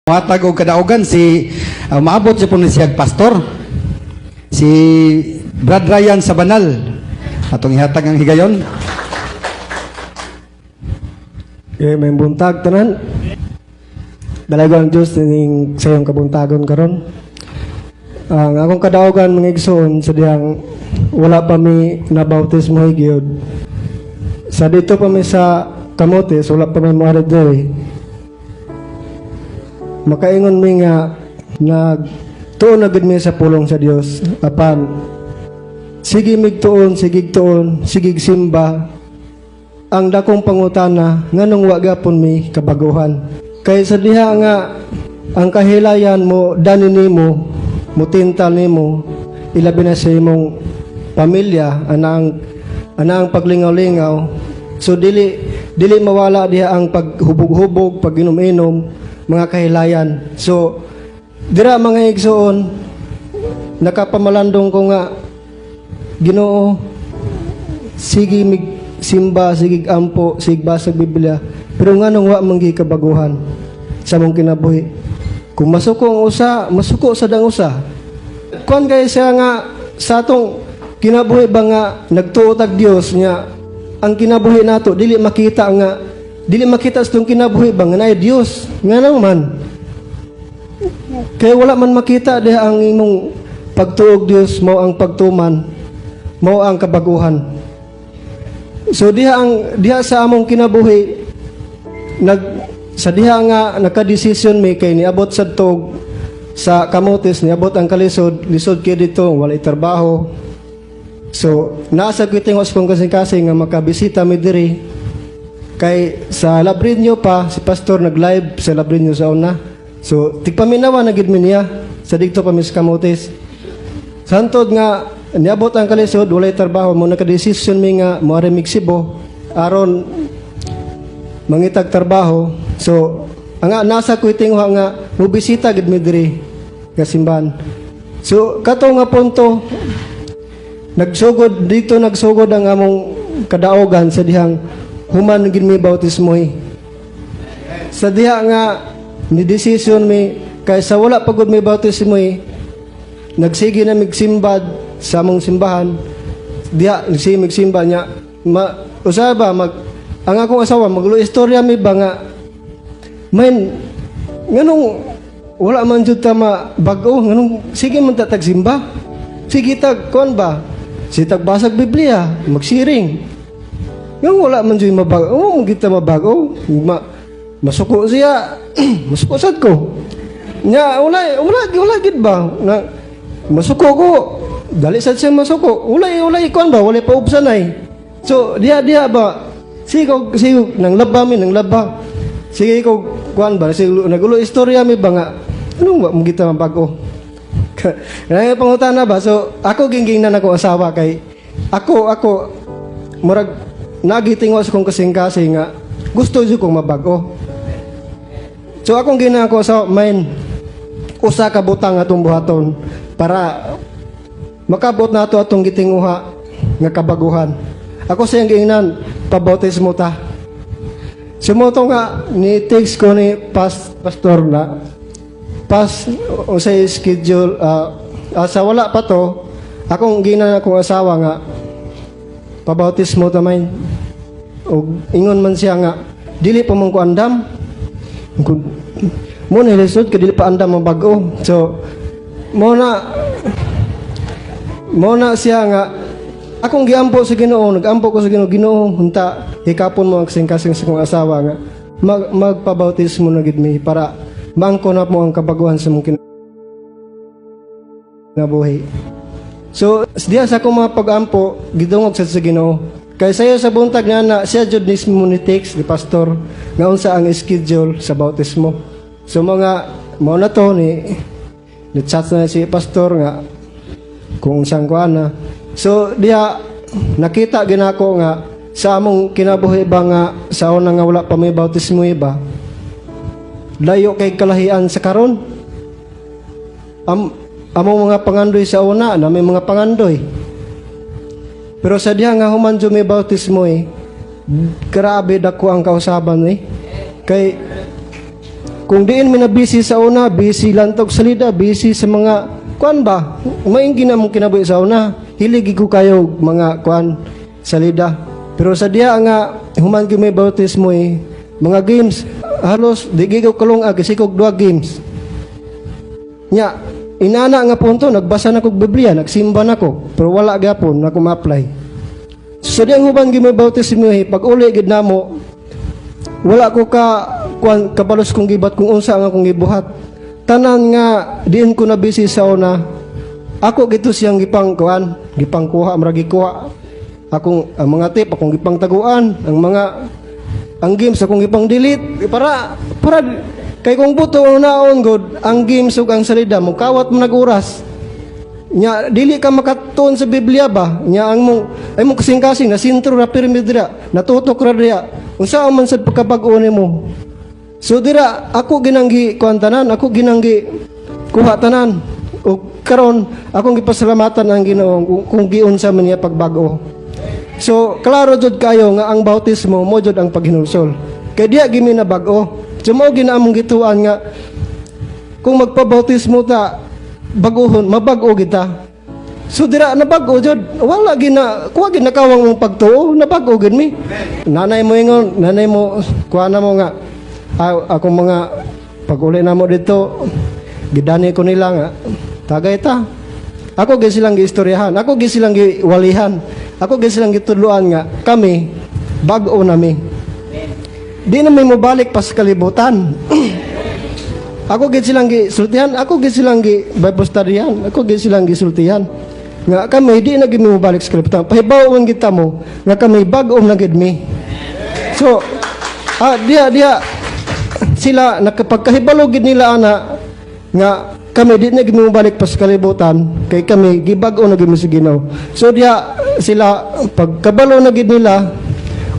Matag og kadaugan si maabot siya po ni siyag pastor si Brad Ryan sa Banal atong ihatag ang higayon. May buntag tanan. Dalagang Diyos ning sayong kabuntagon karon. Ang akong kadaugan mga igsoon sa diyang wala pa mi nabautismo higyod. Sa dito pa mi sa Camotes wala pa mi moadto diri. Makaingon mi nga nagtuon na gid mi sa pulong sa Dios apan sige migtuon, sige simba ang dakong pangutana nganong wa gapon mi kabaguhan. Kay sa diha nga ang kahilayan mo dani nimo, mutintal nimo, ilabi na sa imong pamilya, anang paglingaw-lingaw. So dili mawala diha ang paghubog-hubog, pag-inom-inom, mga kahilayan. So dira mga igsoon, nakapamalandong ko nga Ginoo, sige mig simba, sige ampo, sige basag Biblia, pero nganong wa manggi kabaguhan sa mong kinabuhi. Kung masuko ang usa, masuko sa dang usa. Kuan kay siya nga sa atong kinabuhi ba nga nagtuot og Dios nya ang kinabuhi nato dili makita sa itong kinabuhi ba nga naay Dios nga man. Kaya wala man makita diha ang imong pagtuog Dios mao ang pagtuman, mao ang kabaguhan. So diha sa among kinabuhi sa diha nga naka-decision mi kay niabot sa tog sa Camotes, niabot ang lisod kay dito walay trabaho. So nasa kitingos kong kasing-kasing nga makabisita mi diri kay sa Labrinyo pa si pastor nag-live sa Labrinyo sa una. So tigpaminawa na gid mi niya sa dito pa mi sa Camotes. Santod nga niabot ang kalisod walay trabaho mo naka-decision mi nga moari migsibo aron mangitag trabaho. So ang nasa kuiting nga mubisita gid mi diri nga simbahan. So kato nga punto nagsugod ang among kadaogan sa dihang human gid mi bautismohi. Sa diha nga ni decision mi kay sa wala pagud mi bautismohi, nagsige na migsimbad sa among simbahan. Diha nagsige migsimba nya usaba ang akong asawa maglo istorya mi ba nga man nganong wala man jud ta bag-o nganong sige man ta tagsimba, sige tag kon ba si tagbasag Biblia, magsiring. Yung wala man dyan mabago, kita mabago, masuko siya, masuko sad ko. Nya, wala gid ba? Na, masuko ko, dali sad siya masuko. Wala ikon ba? Wala paubsanay. So, diha ba? Sige, nang laba. Sige ko, kuan ba? Sige, nagulo istorya mi ba nga? Anong ba, kita mabago? Kaya pangutana ba? So, ako gingging na akong asawa kay ako murag nagitingos kong kasing-kasing nga gusto jud kong mabago. So, akong ginako sa main usa ka butang atong buhaton para makabot nato atong gitinguha nga kabaguhan. Ako siyang giingnan pabautismo ta. Sumoto nga ni text ko ni pastor na o sa schedule sa wala pa to akong ginan akong asawa nga pabautismo tamay o ingon man siya nga dili pa man ko andam mo na lisod ka dili pa andam mabago. So mo na siya nga akong giampo sa Ginoo, nagampo ko sa Ginoo hunta hikapon mo ang kasing-kasing sa kong asawa nga magpabautismo na gid mi para bangko na mo ang kabaguhan sa mong kinabuhi. So, diya sa akong mga pag-ampo, gidungog sa Ginoo. Kaya sayo sa buntag na siya jud mismo ni text, ni pastor, nga unsa ang schedule sa bautismo. So, mga, mo na to, ni chat na si pastor nga, kung unsang kuan na. So, diya, nakita ginako nga, sa among kinabuhi ba nga, sa una nga wala pa may bautismo iba, layo kay kalahian sa karon. Among mga pangandoy sa una na may mga pangandoy. Pero sa diha nga human jud may bautismo grabe dako ang kausaban Kay kung diin mi na busy sa una, busy lantog salida, busy sa mga kuan ba, mainggi na mong kinabuhi sa una, hiligi ko kayo mga kuan salida. Pero sa diya nga human gyud may bautismo mga games halos di gigaw kalong kasi kog 2 games. Nya inana nga punto nagbasa na kog Biblia, nagsimba na ko, pero wala gyapon na ko ma-apply. So diya human gyud may bautismo pag uli gid namo wala ko kuan kabalos kong gibat kung unsa nga kong gibuhat. Tanan nga diin ko na busy sa una. Ako gito siyang gipang kuan, gipang kuha maragi kuha. Akong ang mga tip akong gipang taguan, ang games akong gipang delete para kay kung buto naon god ang games ug ang salida mo kawat mo naguras. Nya dili ka makatuon sa Biblia ba? Nya ang mong kasing-kasing na sintro ra pyramid dira, natutok ra diya. Unsa man sad pagkabag-o nimo? So dira ako ginanggi kuan tanan, ako ginanggi kuha tanan. O karon akong gipasalamatan ang Ginoo kung giunsa man niya pagbag-o. So klaro jud kayo nga ang bautismo mo jud ang paghinulsol. Kay diya gimi na bag-o. So mo ginaamong gituan nga kung magpabautismo ta baguhon mabag-o kita. So dira nabag-o jud wala kuha gid nakawang mong pagtuo nabag-o gid mi. Nanay mo ingon, nanay mo kuha na mo nga ako mga pag-uli na mo dito gidani ko nila nga tagay ta. Ako gid silang giistoryahan, ako gid silang giwalihan, ako gid silang gitudloan nga kami bag-o nami. Di na may mobalik pa sa kalibutan. Ako gid silang gisultihan, ako gid silang gibaybustarihan, ako gid silang gisultihan. Nga kami di na gid mobalik sa kalibutan. Pahibawon kita mo nga kami bag-o na gid mi. So dia sila nakapagkahibalo gid nila ana nga kami di na gimubalik pa sa kalibutan kay kami gibag-o na gid sa Ginoo. So diya sila pagkabalo na gid nila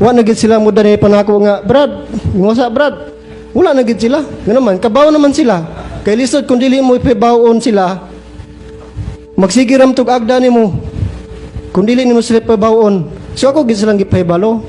wa na gid sila mudanay pa nako nga brad ngosa brad wala na gid sila nga naman kabaw naman sila kay lisod kung dili mo ipabawon sila magsigiram tug agda nimo kung dili nimo sila pabawon. So ako gid silang gipahibalo.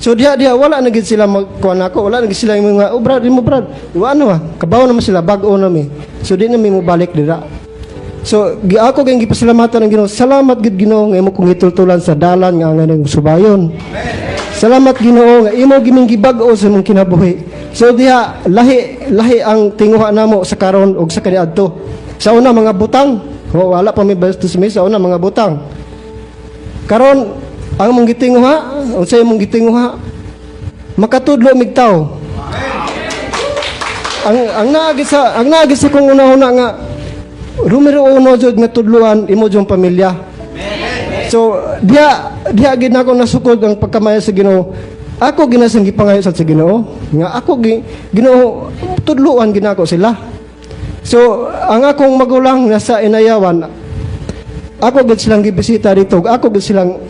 So diya wala na gid sila magkuan ako, wala na gid sila mga brad, mo brad. Wa ano kabaw naman sila bag-o na mi. So di na mi mo balik dira. So ako kay gipasalamatan ang Ginoo. Salamat gid Ginoo nga imo kong itultulan sa dalan nga nganong subayon. Salamat Ginoo nga imo giming gibag-o sa imong kinabuhi. So diha lahi ang tinguha namo sa karon ug sa kaniadto. Sa una mga butang, wala pa mi bastos mi sa una mga butang. Karon ang mong gitinguha, unsay mong gitinguha? Makatudlo migtaw. Ang naagi sa kung una-una nga rumero uno jud nga tudluan imo jong pamilya. So diya gid nako nasukod ang pagkamaya sa Ginoo. Ako ginasang gipangayo sa Ginoo nga ako Ginoo tudluan ginako sila. So ang akong magulang nasa Inayawan, ako gid silang gibisita dito, ako gid silang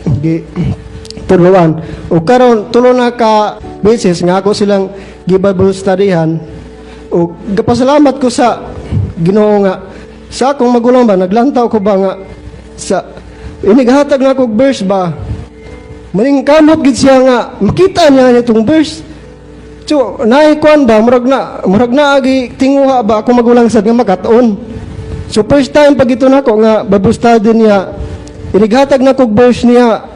tuluan. O karon tulo na ka beses nga ako silang gi-Bible studyhan. O gapasalamat ko sa Ginoo nga sa akong magulang ba naglantaw ko ba nga sa inigahatag na kog verse ba. Maning kamot gid siya nga makita niya itong verse. So naay kuan ba murag na agi tinguha ba ako magulang sad nga makatuon. So first time pag ito nako nga Bible study niya, inighatag na kog verse niya,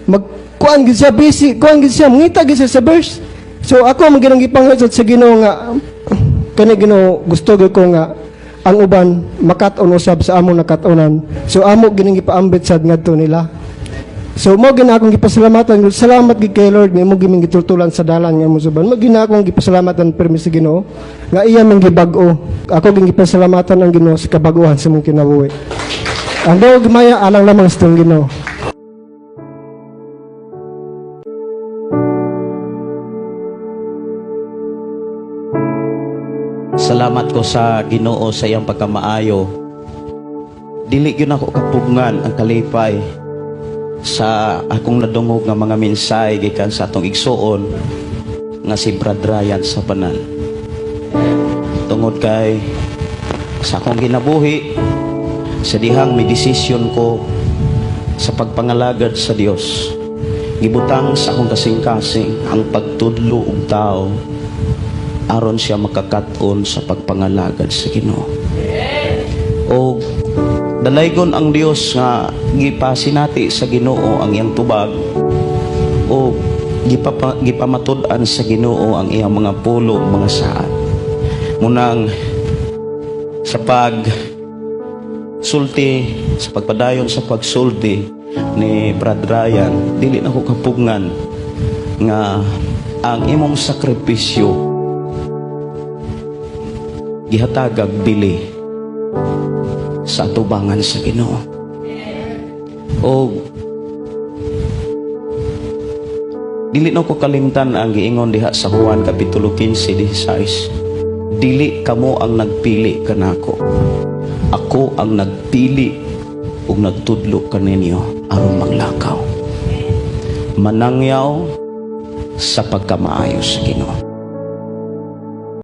magkuan gid siya busy, kuan gid siya, mangita gid siya sa verse. So ako man ginang gipanghasot sa Ginoo nga kani Ginoo gusto gyud ko nga ang uban makat-on usab sa among nakatunan. So amo gining gipaambit sad ngadto nila. So mo gina akong gipasalamatan, salamat gid kay Lord nga imo giming gitultulan sa dalan nga imo suban. Mo gina akong gipasalamatan permis sa Ginoo nga iya man gibag-o. Ako gid gipasalamatan ang Ginoo sa kabaguhan sa imong kinabuhi. Ang daw gimaya alang lamang sa tong Ginoo. Salamat ko sa Ginoo sa iyang pagkamaayo. Dili gyud ako kapugngan ang kalipay sa akong nadungog nga mga minsay gikan sa atong igsuon nga si Brad Ryan sa Banal. Tungod kay sa akong ginabuhi sa dihang may desisyon ko sa pagpangalagad sa Dios, gibutang sa akong kasing-kasing ang pagtudlo og tao aron siya makakaton sa pagpangalagad sa Ginoo. O dalaygon ang Dios nga gipasinati sa Ginoo ang iyang tubag, o gipamatud-an sa Ginoo ang iyang mga pulo, mga saad. Munang sa sulti, sa pagpadayon sa pagsulti ni Brad Ryan, dili na ko kapugngan nga ang imong sakripisyo gihatagag bili sa atubangan sa Ginoo. O dili na ko kalimtan ang giingon diha sa Juan Kapitulo 15:16. Dili kamo ang nagpili kanako, ako ang nagpili ug nagtudlo kaninyo aron maglakaw, manangyaw sa pagkamaayo sa Ginoo.